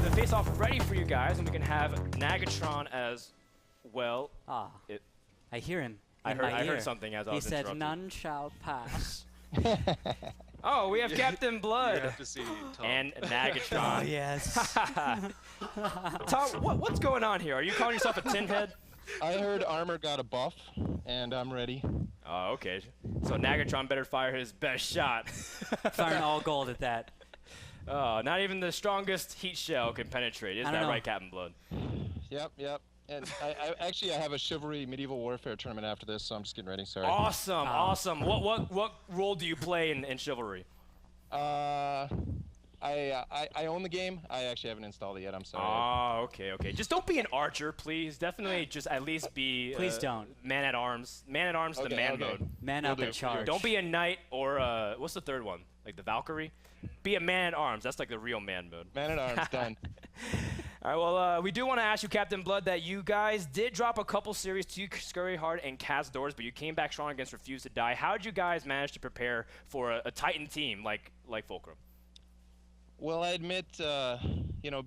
the face-off ready for you guys, and we can have Nagatron as well. I hear him. I heard something as I was interrupted. He said, "None shall pass." Oh, we have Captain Blood. You have to see Tom. And Nagatron. Oh, yes. Tom, what's going on here? Are you calling yourself a tin head? I heard Armor got a buff, and I'm ready. Oh, okay. So Nagatron better fire his best shot. Firing all gold at that. Oh, not even the strongest heat shell can penetrate. Isn't that right, Captain Blood? Yep. And I actually have a Chivalry Medieval Warfare tournament after this, so I'm just getting ready. Sorry. Awesome. What role do you play in Chivalry? I own the game. I actually haven't installed it yet. I'm sorry. Oh, okay. Just don't be an archer, please. Definitely just at least be please don't. Man at arms. Man at arms, the man mode. Man up and charge. Don't be a knight or what's the third one? Like the Valkyrie? Be a man at arms. That's like the real man mode. Man at arms, done. All right, well, we do want to ask you, Captain Blood, that you guys did drop a couple series to Scurry Hard and Cast Doors, but you came back strong against Refuse to Die. How did you guys manage to prepare for a Titan team like Fulcrum? Well, I admit, you know,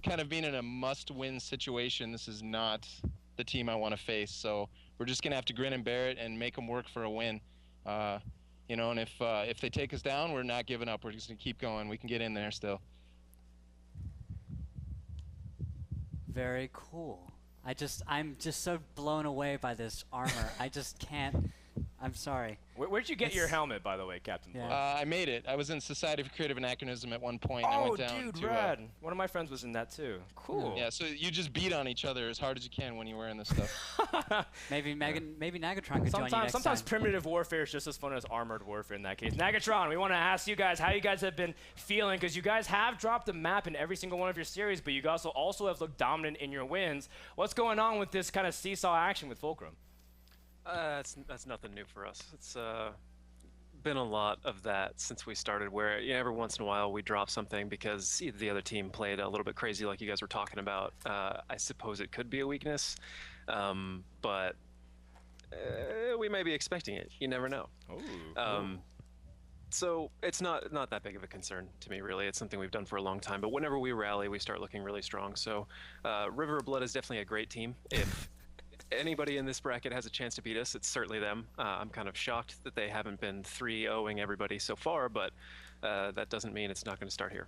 kind of being in a must-win situation, this is not the team I want to face. So we're just going to have to grin and bear it and make them work for a win. You know, and if they take us down, we're not giving up. We're just going to keep going. We can get in there still. Very cool. I'm just so blown away by this armor. I just can't. I'm sorry. Where'd you get your helmet, by the way, Captain Blood? I made it. I was in Society for Creative Anachronism at one point. And I went down dude, to, rad. One of my friends was in that too. Cool. Yeah, so you just beat on each other as hard as you can when you're wearing this stuff. maybe Nagatron could join you next time. Sometimes primitive warfare is just as fun as armored warfare in that case. Nagatron, we want to ask you guys how you guys have been feeling, because you guys have dropped the map in every single one of your series, but you guys also have looked dominant in your wins. What's going on with this kind of seesaw action with Fulcrum? That's nothing new for us. It's been a lot of that since we started, where every once in a while we drop something because the other team played a little bit crazy, like you guys were talking about. I suppose it could be a weakness, but we may be expecting it. You never know. So it's not that big of a concern to me, really. It's something we've done for a long time. But whenever we rally, we start looking really strong. So River of Blood is definitely a great team. If anybody in this bracket has a chance to beat us, it's certainly them. I'm kind of shocked that they haven't been 3-0ing everybody so far, but that doesn't mean it's not going to start here.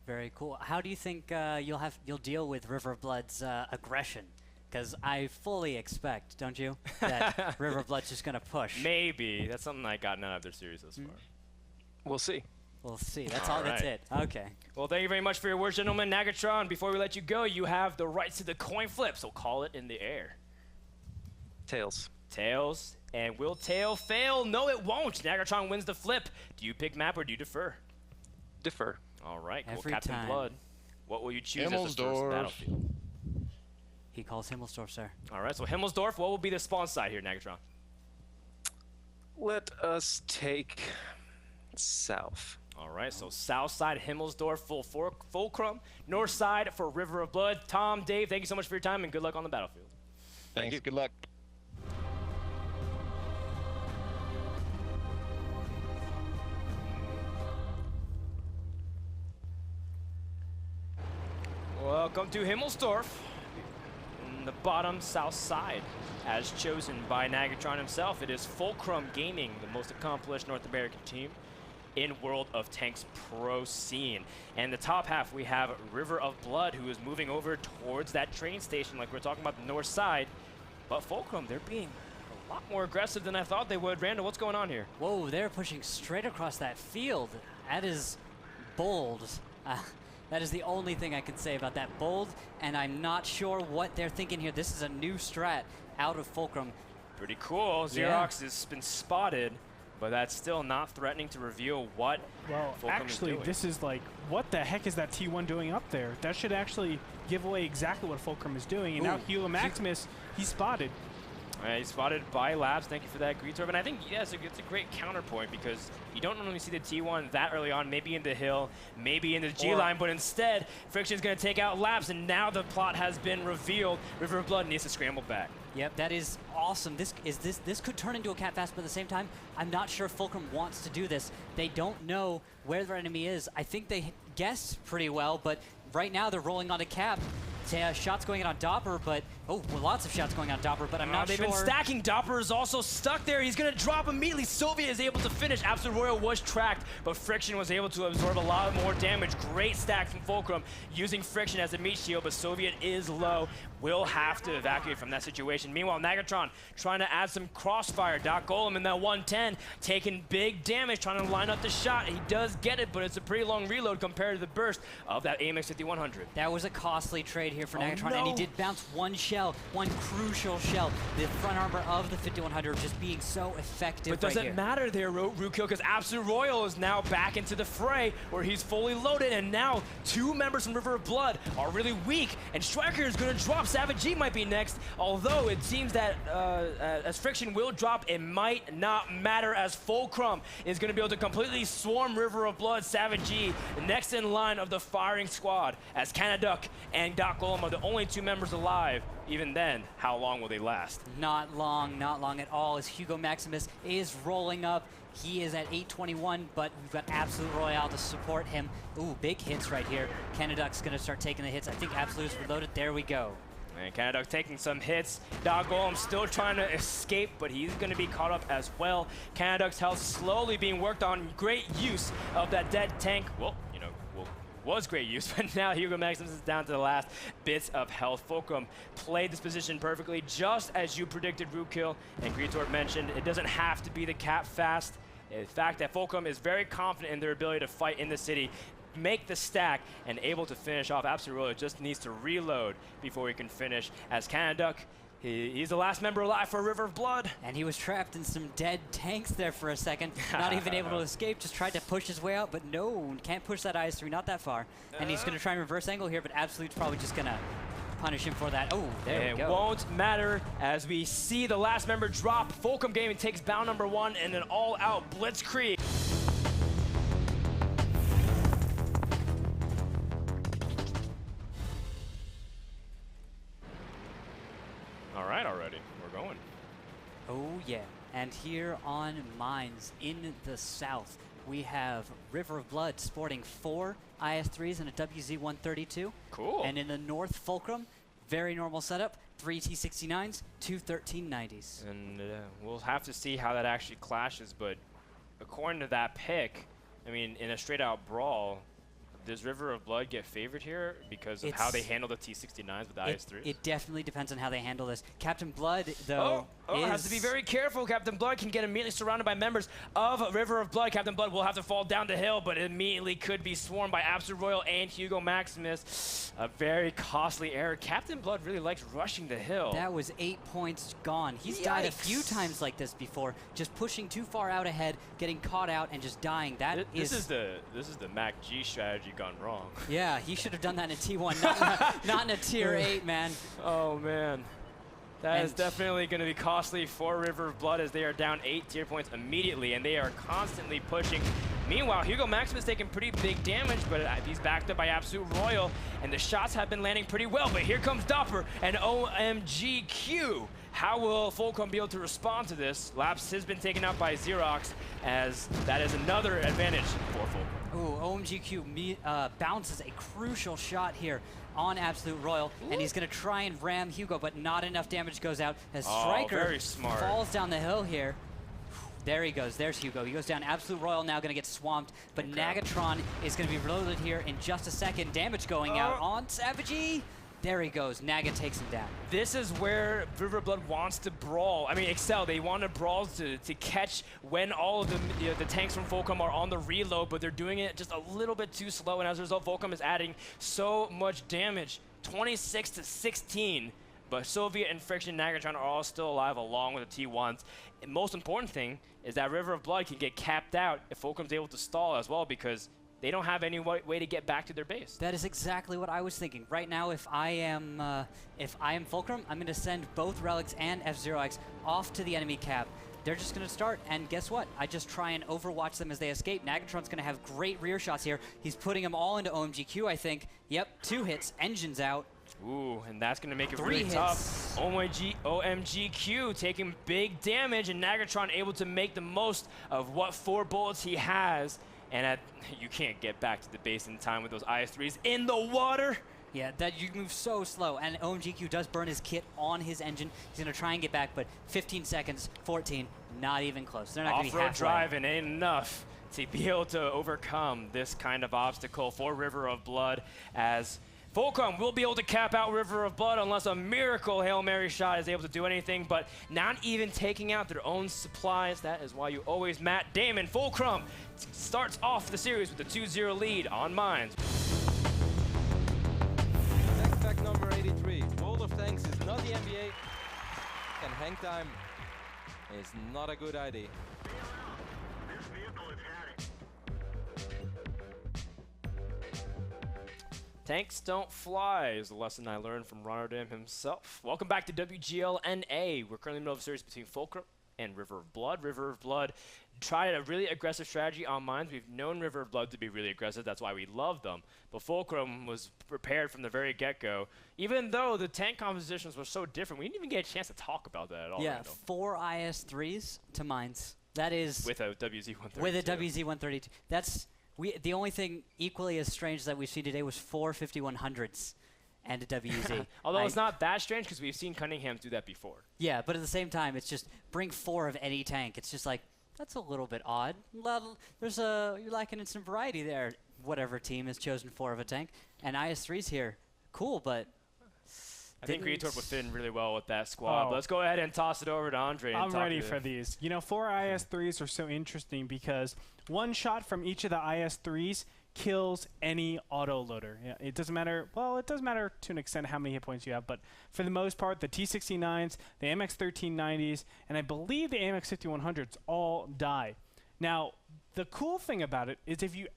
Very cool. How do you think you'll deal with River of Blood's aggression? Because I fully expect, don't you, that River of Blood's just going to push. Maybe. That's something I got none of their series thus far. We'll see. We'll see. That's all. That's it. Okay. Well, thank you very much for your words, gentlemen. Nagatron, before we let you go, you have the rights to the coin flip, so call it in the air. Tails. Tails. And will tail fail? No, it won't. Nagatron wins the flip. Do you pick map or do you defer? Defer. All right, cool. Every Captain time. Blood, what will you choose as the first battlefield? He calls Himmelsdorf, sir. All right, so Himmelsdorf, what will be the spawn side here, Nagatron? Let us take south. All right, so south side, Himmelsdorf, Fulcrum. North side for River of Blood. Tom, Dave, thank you so much for your time, and good luck on the battlefield. Thanks. Good luck. Welcome to Himmelsdorf, in the bottom south side. As chosen by Nagatron himself, it is Fulcrum Gaming, the most accomplished North American team in World of Tanks Pro scene. And the top half, we have River of Blood, who is moving over towards that train station like we're talking about the north side. But Fulcrum, they're being a lot more aggressive than I thought they would. Randall, what's going on here? Whoa, they're pushing straight across that field. That is bold. That is the only thing I can say about that. Bold, and I'm not sure what they're thinking here. This is a new strat out of Fulcrum. Pretty cool. Xerox has been spotted, but that's still not threatening to reveal what Fulcrum actually, is doing. this is like, what the heck is that T1 doing up there? That should actually give away exactly what Fulcrum is doing. And now Hilo Maximus, he's spotted. He's spotted by Labs. Thank you for that, Greetorb. And I think, yes, it's a great counterpoint because you don't normally see the T1 that early on, maybe in the hill, maybe in the G-line, but instead, Friction's going to take out Labs, and now the plot has been revealed. River of Blood needs to scramble back. Yep, that is awesome. This could turn into a cat fast, but at the same time, I'm not sure Fulcrum wants to do this. They don't know where their enemy is. I think they guessed pretty well, but right now they're rolling onto Cap. Shots going in on Doppler, but lots of shots going on Doppler, but I'm not they've sure. been stacking. Doppler is also stuck there. He's gonna drop immediately. Soviet is able to finish. Absolute Royal was tracked, but Friction was able to absorb a lot more damage. Great stack from Fulcrum using Friction as a meat shield, but Soviet is low. Will have to evacuate from that situation. Meanwhile, Nagatron trying to add some crossfire. Doc Golem in that 110, taking big damage, trying to line up the shot. He does get it, but it's a pretty long reload compared to the burst of that AMX 5100. That was a costly trade here for Nagatron, no. and he did bounce one shell, one crucial shell. The front armor of the 5100 just being so effective. But does right it here. matter there, Rookkill, because Absolute Royal is now back into the fray where he's fully loaded, and now 2 members from River of Blood are really weak, and Striker is going to drop. Savage G might be next, although it seems that as Friction will drop, it might not matter, as Fulcrum is going to be able to completely swarm River of Blood. Savage G next in line of the firing squad, as Canaduck and Doc Golem are the only 2 members alive. Even then, how long will they last? Not long at all, as Hugo Maximus is rolling up. He is at 821, but we've got Absolute Royale to support him. Ooh, big hits right here. Canaduck's going to start taking the hits. I think Absolute's reloaded. There we go. And Canaduck taking some hits. Doc Golem still trying to escape, but he's going to be caught up as well. Canaduck's health slowly being worked on. Great use of that dead tank. Well, was great use, but now Hugo Maximus is down to the last bits of health. Fulcrum played this position perfectly, just as you predicted, Rookkill and Greetorp mentioned. It doesn't have to be the cap fast. In fact, that Fulcrum is very confident in their ability to fight in the city, make the stack, and able to finish off. Absolute Royal just needs to reload before he can finish, as Canaduck, he's the last member alive for River of Blood. And he was trapped in some dead tanks there for a second, not even able to escape, just tried to push his way out, but no, can't push that IS-3, not that far. And he's going to try and reverse angle here, but Absolute's probably just going to punish him for that. Oh, there we go. It won't matter as we see the last member drop. Fulcrum Gaming takes bound number 1 in an all-out blitzkrieg. All right, already. We're going. Oh, yeah. And here on Mines in the south, we have River of Blood sporting 4 IS-3s and a WZ-132. Cool. And in the north, Fulcrum, very normal setup, 3 T-69s, 2 1390s. And we'll have to see how that actually clashes, but according to that pick, I mean, in a straight-out brawl, does River of Blood get favored here because of how they handle the T-69s with the IS-3s? It definitely depends on how they handle this. Captain Blood, though, has to be very careful. Captain Blood can get immediately surrounded by members of River of Blood. Captain Blood will have to fall down the hill, but immediately could be swarmed by Absolute Royal and Hugo Maximus. A very costly error. Captain Blood really likes rushing the hill. That was 8 points gone. He's died a few times like this before, just pushing too far out ahead, getting caught out, and just dying. This is the Mac G strategy gone wrong. Yeah, he should have done that in a T1, not in a Tier 8, man. Oh, man. That is definitely going to be costly for River of Blood, as they are down 8 tier points immediately, and they are constantly pushing. Meanwhile, Hugo Maximus taking pretty big damage, but he's backed up by Absolute Royal, and the shots have been landing pretty well. But here comes Doppler and OMGQ. How will Fulcrum be able to respond to this? Laps has been taken out by Xerox, as that is another advantage for Fulcrum. Ooh, OMGQ bounces a crucial shot here on Absolute Royal, and he's going to try and ram Hugo, but not enough damage goes out as Striker falls down the hill here. There he goes. There's Hugo. He goes down. Absolute Royal now going to get swamped, but Nagatron is going to be reloaded here in just a second. Damage going out on Savage. There he goes. Naga takes him down. This is where River of Blood wants to brawl. I mean, Excel, they want to brawl to catch when all of the tanks from Fulcrum are on the reload, but they're doing it just a little bit too slow, and as a result, Fulcrum is adding so much damage. 26 to 16, but Soviet and Friction Nagatron are all still alive along with the T1s. And most important thing is that River of Blood can get capped out if Fulcrum's able to stall as well, because they don't have any way to get back to their base. That is exactly what I was thinking. Right now, if I am Fulcrum, I'm going to send both Relics and F-Zero-X off to the enemy cap. They're just going to start, and guess what? I just try and overwatch them as they escape. Nagatron's going to have great rear shots here. He's putting them all into OMGQ, I think. Yep, 2 hits, engines out. Ooh, and that's going to make it 3 really hits. tough. OMGQ taking big damage, and Nagatron able to make the most of what 4 bullets he has. And you can't get back to the base in time with those IS-3s in the water. Yeah, that you move so slow, and OMGQ does burn his kit on his engine. He's gonna try and get back, but 15 seconds, 14, not even close. They're not gonna be halfway. Off-road driving ain't enough to be able to overcome this kind of obstacle for River of Blood, as Fulcrum will be able to cap out River of Blood unless a miracle Hail Mary shot is able to do anything, but not even taking out their own supplies. That is why you always Matt Damon. Fulcrum starts off the series with a 2-0 lead on mines. Tank fact number 83. World of Tanks is not the NBA, and hang time is not a good idea. Tanks don't fly is a lesson I learned from Rotterdam himself. Welcome back to WGLNA. We're currently in the middle of a series between Fulcrum and River of Blood. River of Blood tried a really aggressive strategy on mines. We've known River of Blood to be really aggressive. That's why we love them. But Fulcrum was prepared from the very get-go. Even though the tank compositions were so different, we didn't even get a chance to talk about that at all. Yeah, Randall. 4 IS-3s to mines. That is With a WZ-132. with a WZ-132. That's the only thing equally as strange that we've seen today was 4 5100s and a WZ. Although it's not that strange because we've seen Cunningham do that before. Yeah, but at the same time, it's just bring 4 of any tank. It's just like, that's a little bit odd. You're lacking in some variety there. Whatever team has chosen 4 of a tank. And IS-3's here. Cool, but I think Creator would fit in really well with that squad. But let's go ahead and toss it over to Andre. I'm ready for these. You know, 4 IS-3s are so interesting because one shot from each of the IS-3s kills any autoloader. Yeah, it doesn't matter. Well, it does matter to an extent how many hit points you have, but for the most part, the T-69s, the MX-1390s, and I believe the MX-5100s all die. Now, the cool thing about it is if you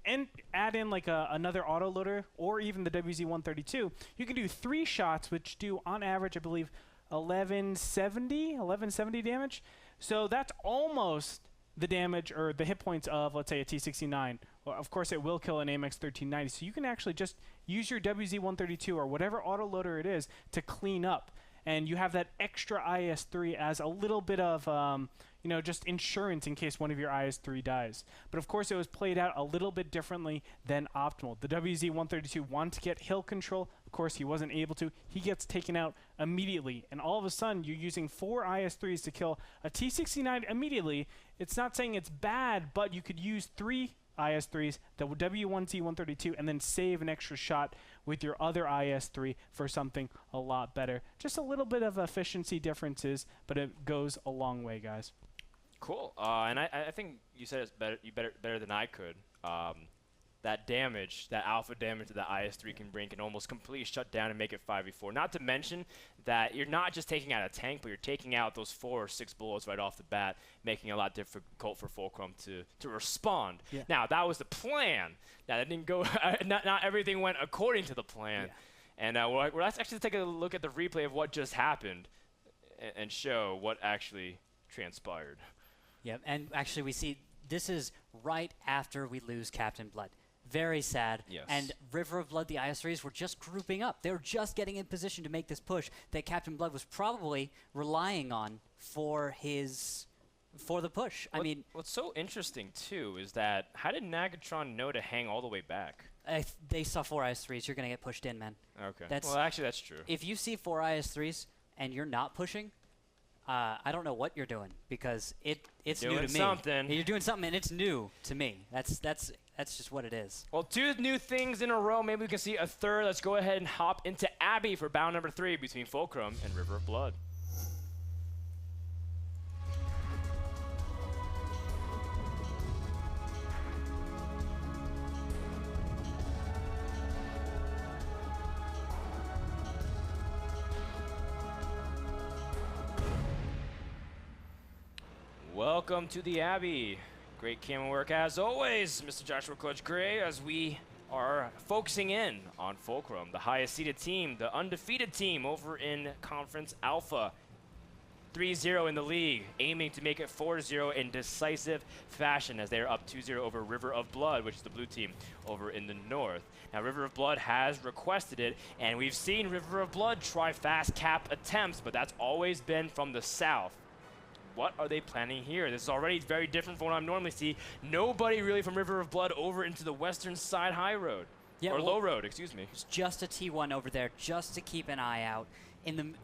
add in like another autoloader or even the WZ-132, you can do 3 shots, which do on average, I believe, 1170 damage. So that's almost the damage or the hit points of, let's say, a T-69. Well, of course, it will kill an AMX-1390. So you can actually just use your WZ-132 or whatever autoloader it is to clean up. And you have that extra IS-3 as a little bit of, you know, just insurance in case one of your IS-3 dies. But of course, it was played out a little bit differently than optimal. The WZ-132 wanted to get hill control. Of course, he wasn't able to. He gets taken out immediately. And all of a sudden, you're using 4 IS-3s to kill a T-69 immediately. It's not saying it's bad, but you could use 3 IS-3s, the W1Z-132, and then save an extra shot with your other IS-3 for something a lot better. Just a little bit of efficiency differences, but it goes a long way, guys. Cool. And I think you said it better than I could. That damage, that alpha damage that the IS-3 can bring can almost completely shut down and make it 5v4. Not to mention that you're not just taking out a tank, but you're taking out those 4 or 6 bullets right off the bat, making it a lot difficult for Fulcrum to respond. Yeah. Now, that was the plan. Now, that didn't go, not everything went according to the plan. Yeah. And let's actually take a look at the replay of what just happened and show what actually transpired. Yep, and actually we see this is right after we lose Captain Blood. Very sad. Yes. And River of Blood, the IS-3s, were just grouping up. They were just getting in position to make this push that Captain Blood was probably relying on for the push. I mean, what's so interesting too is that how did Nagatron know to hang all the way back? They saw 4 IS-3s. You're gonna get pushed in, man. Okay. Well, actually, that's true. If you see 4 IS-3s and you're not pushing, I don't know what you're doing because it's new to me. You're doing something, and it's new to me. That's just what it is. Well, 2 new things in a row. Maybe we can see a third. Let's go ahead and hop into Abbey for bout number 3 between Fulcrum and River of Blood. Welcome to the Abbey. Great camera work as always, Mr. Joshua Clutch Gray, as we are focusing in on Fulcrum, the highest seeded team, the undefeated team over in Conference Alpha. 3-0 in the league, aiming to make it 4-0 in decisive fashion as they are up 2-0 over River of Blood, which is the blue team over in the north. Now, River of Blood has requested it, and we've seen River of Blood try fast cap attempts, but that's always been from the south. what are they planning here? This is already very different from what I normally see. Nobody really from River of Blood over into the western side high road. Yeah, or well, low road, excuse me. It's just a T1 over there, just to keep an eye out.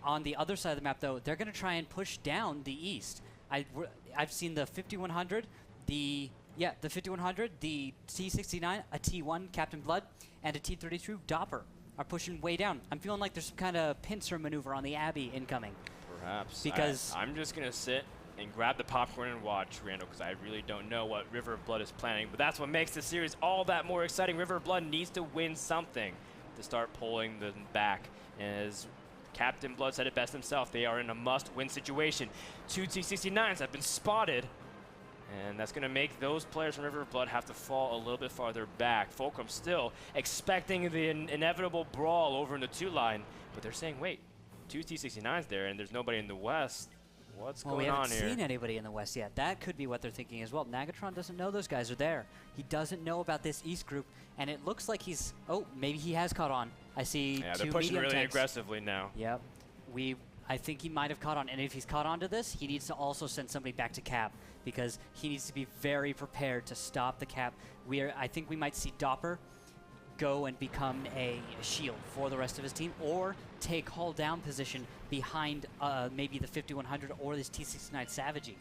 On the other side of the map, though, they're going to try and push down the east. I've seen the 5100, the 5100, the T69, a T1 Captain Blood, and a T32 Doppler are pushing way down. I'm feeling like there's some kind of pincer maneuver on the Abbey incoming. Perhaps. Because I'm just going to sit and grab the popcorn and watch, Randall, because I really don't know what River of Blood is planning. But that's what makes the series all that more exciting. River of Blood needs to win something to start pulling them back. And as Captain Blood said it best himself, they are in a must-win situation. 2 T69s have been spotted, and that's going to make those players from River of Blood have to fall a little bit farther back. Fulcrum still expecting the inevitable brawl over in the 2 line, but they're saying, wait, 2 T69s there, and there's nobody in the west. What's going on here? We haven't seen anybody in the west yet. That could be what they're thinking as well. Nagatron doesn't know those guys are there. He doesn't know about this east group, and it looks like he's, oh, maybe he has caught on. I see Yeah, 2 they're pushing medium really tanks. aggressively now. Yep. I think he might have caught on, and if he's caught on to this, he needs to also send somebody back to cap, because he needs to be very prepared to stop the cap. I think we might see Doppler go and become a shield for the rest of his team, or take hull down position behind maybe the 5100 or this T69 Savagey.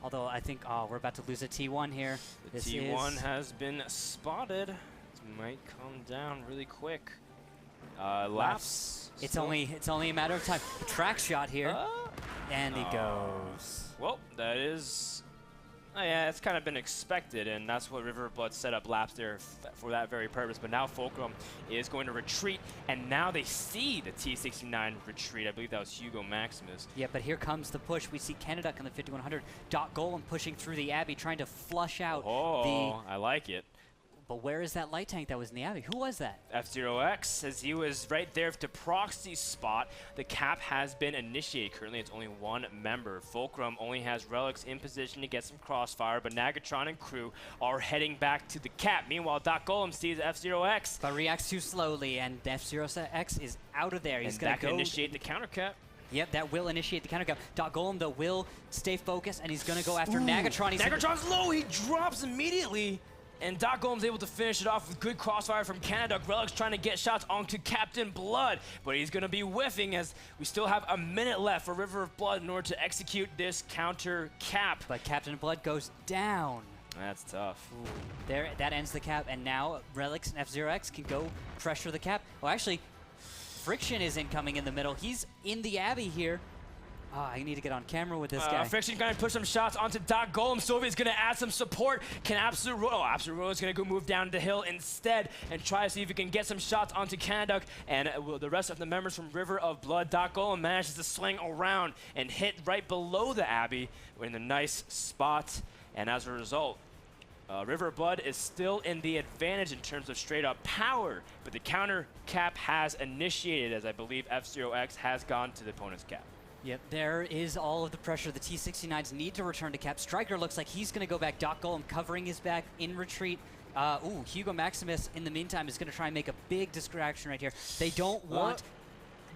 Although I think, we're about to lose a T1 here. The T1 has been spotted. It might come down really quick. Laps. It's only a matter of time. Track shot here, and he goes. Well, that is, yeah, it's kind of been expected, and that's what River of Blood set up laps there for that very purpose. But now Fulcrum is going to retreat, and now they see the T69 retreat. I believe that was Hugo Maximus. Yeah, but here comes the push. We see Canada on the 5100. Dot Golem pushing through the Abbey, trying to flush out I like it. But where is that light tank that was in the Abbey? Who was that? F0X, as he was right there to proxy spot. The cap has been initiated. Currently, it's only 1 member. Fulcrum only has relics in position to get some crossfire, but Nagatron and crew are heading back to the cap. Meanwhile, Doc Golem sees F0X. But reacts too slowly, and F0X is out of there. He's going to go initiate the counter cap. Yep, that will initiate the counter cap. Dot Golem, though, will stay focused, and he's going to go after Nagatron. Nagatron's low. He drops immediately. And Doc Golem's able to finish it off with good crossfire from Canada. Relic's trying to get shots onto Captain Blood, but he's going to be whiffing as we still have a minute left for River of Blood in order to execute this counter cap. But Captain Blood goes down. That's tough. Ooh. There, that ends the cap, and now Relics and F0X can go pressure the cap. Oh, actually, Friction is incoming in the middle. He's in the Abbey here. I need to get on camera with this guy. Friction's going to push some shots onto Doc Golem. Soviet's going to add some support. Can Absolute Royal? Absolute Royal is going to go move down the hill instead and try to see if he can get some shots onto Canada. And the rest of the members from River of Blood, Doc Golem manages to swing around and hit right below the Abbey in a nice spot. And as a result, River of Blood is still in the advantage in terms of straight up power, but the counter cap has initiated, as I believe F0X has gone to the opponent's cap. Yep, there is all of the pressure. The T69s need to return to cap. Striker looks like he's going to go back. Doc Golem covering his back in retreat. Hugo Maximus, in the meantime, is going to try and make a big distraction right here. They don't want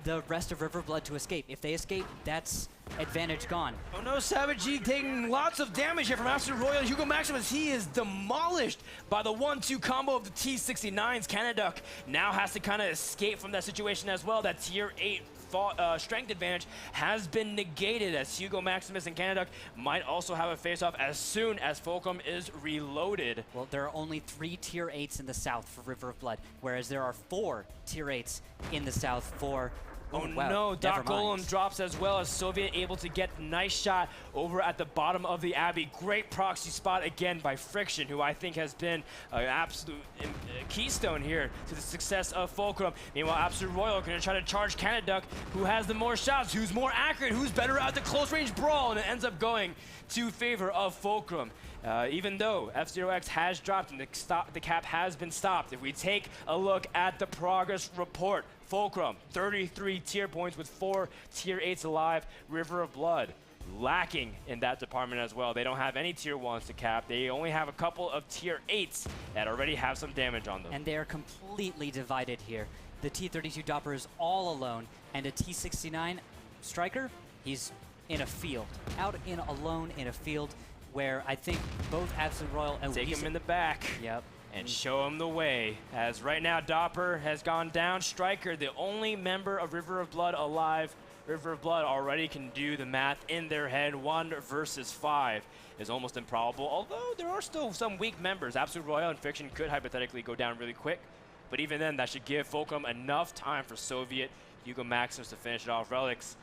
the rest of River Blood to escape. If they escape, that's advantage gone. Oh no, Savage G taking lots of damage here from Absolute Royal. Hugo Maximus, he is demolished by the 1-2 combo of the T69s. Canada now has to kind of escape from that situation as well. That tier 8 strength advantage has been negated, as Hugo Maximus and Canada might also have a face-off as soon as Fulcrum is reloaded. Well, there are only 3 tier 8s in the south for River of Blood, whereas there are 4 tier 8s in the south for... Oh wow, no, Doc never mind. Golem drops as well, as Soviet able to get a nice shot over at the bottom of the Abbey. Great proxy spot again by Friction, who I think has been an absolute keystone here to the success of Fulcrum. Meanwhile, Absolute Royal going to try to charge Canada, who has the more shots, who's more accurate, who's better at the close range brawl, and it ends up going to favor of Fulcrum. Even though F0X has dropped and the cap has been stopped, if we take a look at the progress report, Fulcrum, 33 tier points with 4 tier 8s alive. River of Blood, lacking in that department as well. They don't have any tier 1s to cap. They only have a couple of tier 8s that already have some damage on them. And they're completely divided here. The T32 Doppler is all alone, and a T69 Striker, he's in a field, alone in a field where I think both Absolute Royal and Take him in the back. Yep. And show him the way. As right now, Doppler has gone down. Striker, the only member of River of Blood alive. River of Blood already can do the math in their head. 1 versus 5 is almost improbable, although there are still some weak members. Absolute Royal and Fiction could hypothetically go down really quick, but even then, that should give Fulcrum enough time for Soviet Hugo Maximus to finish it off. Relics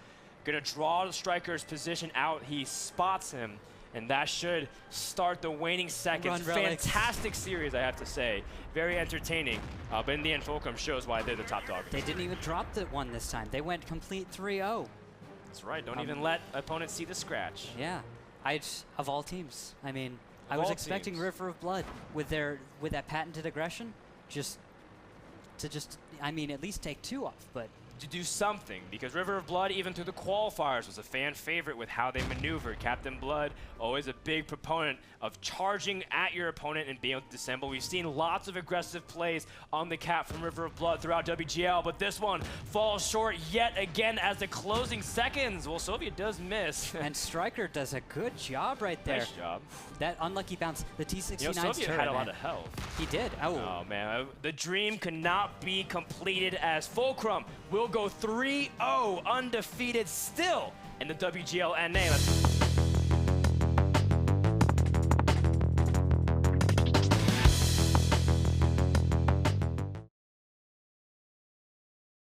gonna draw the Striker's position out. He spots him, and that should start the waning seconds. Run, Relics. Fantastic series, I have to say. Very entertaining, but in the end, Fulcrum shows why they're the top dog. They didn't even drop the one this time. They went complete 3-0. That's right. Don't even let opponents see the scratch. Yeah, of all teams. I mean, I Of was all expecting teams. River of Blood with that patented aggression, I mean, at least take 2 off, but. To do something, because River of Blood, even through the qualifiers, was a fan favorite with how they maneuvered. Captain Blood, always a big proponent of charging at your opponent and being able to dissemble. We've seen lots of aggressive plays on the cap from River of Blood throughout WGL, but this one falls short yet again as the closing seconds. Well, Soviet does miss. And Striker does a good job right there. Nice job. That unlucky bounce, the T-69's You know, Soviet turret, had a lot man. of health. He did. Oh. Oh man, the dream cannot be completed as Fulcrum will go 3-0 undefeated still in the WGLNA. Let's